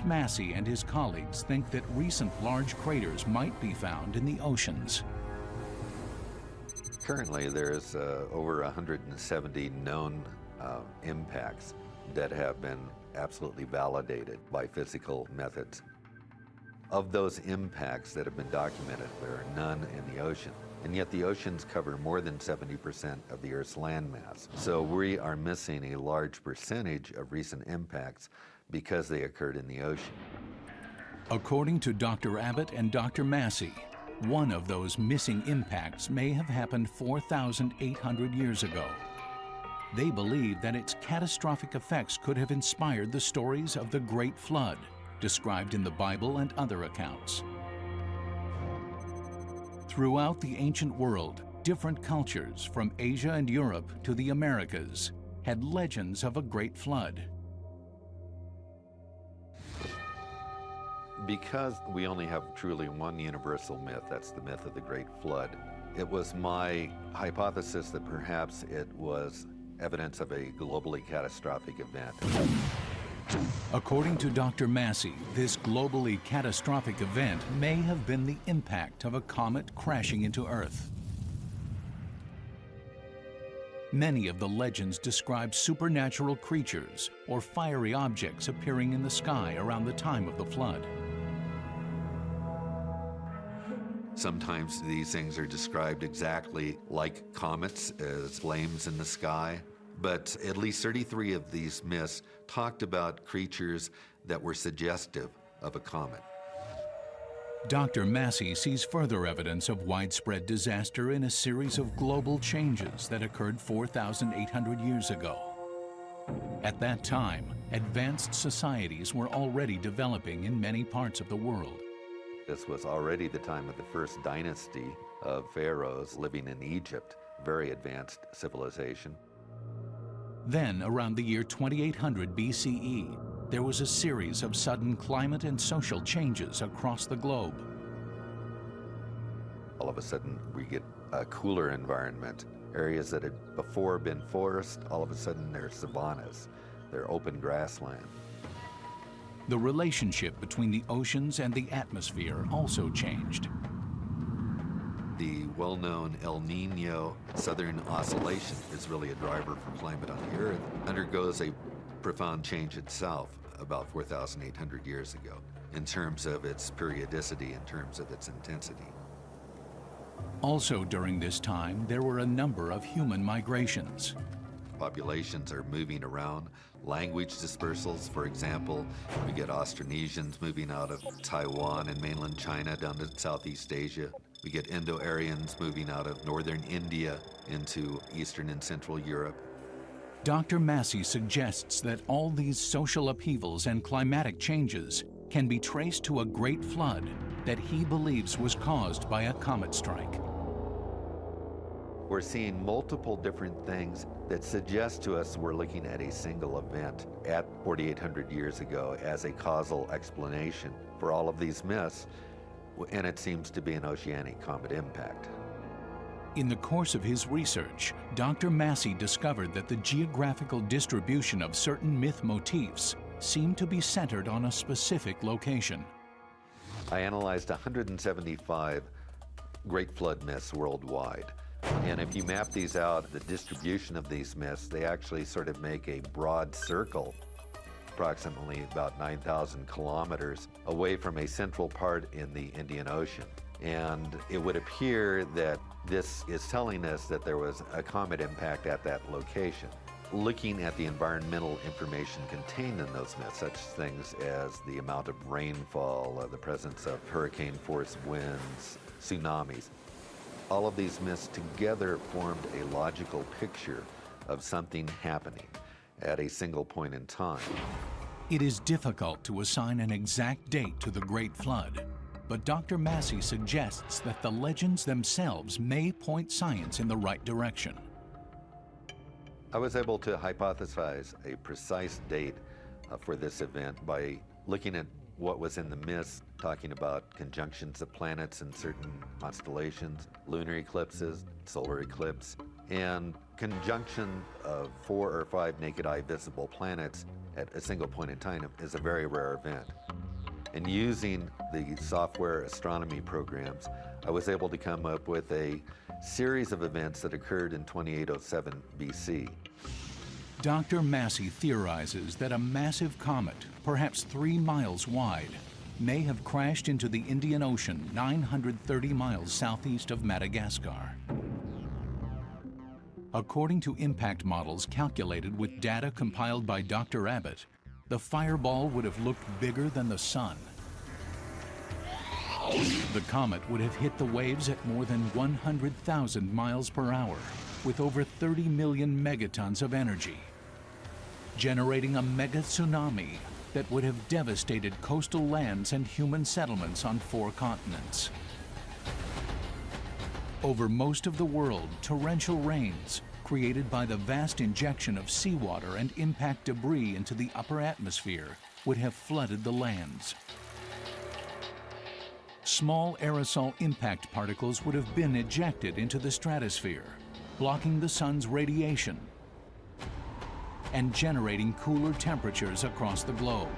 Massey and his colleagues think that recent large craters might be found in the oceans. Currently, there's over 170 known impacts that have been absolutely validated by physical methods. Of those impacts that have been documented, there are none in the ocean. And yet the oceans cover more than 70% of the Earth's landmass. So we are missing a large percentage of recent impacts because they occurred in the ocean. According to Dr. Abbott and Dr. Massey, one of those missing impacts may have happened 4,800 years ago. They believe that its catastrophic effects could have inspired the stories of the Great Flood, described in the Bible and other accounts. Throughout the ancient world, different cultures, from Asia and Europe to the Americas, had legends of a great flood. Because we only have truly one universal myth, that's the myth of the Great Flood, it was my hypothesis that perhaps it was evidence of a globally catastrophic event. According to Dr. Massey, this globally catastrophic event may have been the impact of a comet crashing into Earth. Many of the legends describe supernatural creatures or fiery objects appearing in the sky around the time of the flood. Sometimes these things are described exactly like comets as flames in the sky. But at least 33 of these myths talked about creatures that were suggestive of a comet. Dr. Massey sees further evidence of widespread disaster in a series of global changes that occurred 4,800 years ago. At that time, advanced societies were already developing in many parts of the world. This was already the time of the first dynasty of pharaohs living in Egypt, very advanced civilization. Then, around the year 2800 BCE, there was a series of sudden climate and social changes across the globe. All of a sudden, we get a cooler environment. Areas that had before been forest, all of a sudden they're savannas, they're open grassland. The relationship between the oceans and the atmosphere also changed. The well-known El Nino Southern Oscillation is really a driver for climate on the Earth, undergoes a profound change itself about 4,800 years ago in terms of its periodicity, in terms of its intensity. Also during this time, there were a number of human migrations. Populations are moving around. Language dispersals, for example, we get Austronesians moving out of Taiwan and mainland China down to Southeast Asia. We get Indo-Aryans moving out of northern India into Eastern and Central Europe. Dr. Massey suggests that all these social upheavals and climatic changes can be traced to a great flood that he believes was caused by a comet strike. We're seeing multiple different things that suggest to us we're looking at a single event at 4,800 years ago as a causal explanation for all of these myths, and it seems to be an oceanic comet impact. In the course of his research, Dr. Massey discovered that the geographical distribution of certain myth motifs seemed to be centered on a specific location. I analyzed 175 Great Flood myths worldwide. And if you map these out, the distribution of these myths, they actually sort of make a broad circle, approximately about 9,000 kilometers away from a central part in the Indian Ocean. And it would appear that this is telling us that there was a comet impact at that location. Looking at the environmental information contained in those myths, such things as the amount of rainfall, the presence of hurricane-force winds, tsunamis, all of these myths together formed a logical picture of something happening at a single point in time. It is difficult to assign an exact date to the Great Flood, but Dr. Massey suggests that the legends themselves may point science in the right direction. I was able to hypothesize a precise date for this event by looking at what was in the myths, talking about conjunctions of planets in certain constellations, lunar eclipses, solar eclipse, and conjunction of 4 or 5 naked eye visible planets at a single point in time is a very rare event. And using the software astronomy programs, I was able to come up with a series of events that occurred in 2807 BC. Dr. Massey theorizes that a massive comet, perhaps 3 miles wide, may have crashed into the Indian Ocean 930 miles southeast of Madagascar. According to impact models calculated with data compiled by Dr. Abbott, the fireball would have looked bigger than the sun. The comet would have hit the waves at more than 100,000 miles per hour, with over 30 million megatons of energy, generating a mega tsunami that would have devastated coastal lands and human settlements on 4 continents. Over most of the world, torrential rains, created by the vast injection of seawater and impact debris into the upper atmosphere, would have flooded the lands. Small aerosol impact particles would have been ejected into the stratosphere, blocking the sun's radiation and generating cooler temperatures across the globe.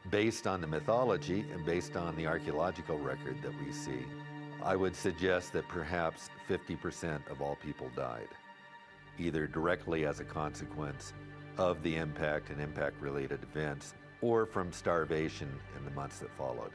Based on the mythology and based on the archaeological record that we see, I would suggest that perhaps 50% of all people died, either directly as a consequence of the impact and impact-related events, or from starvation in the months that followed.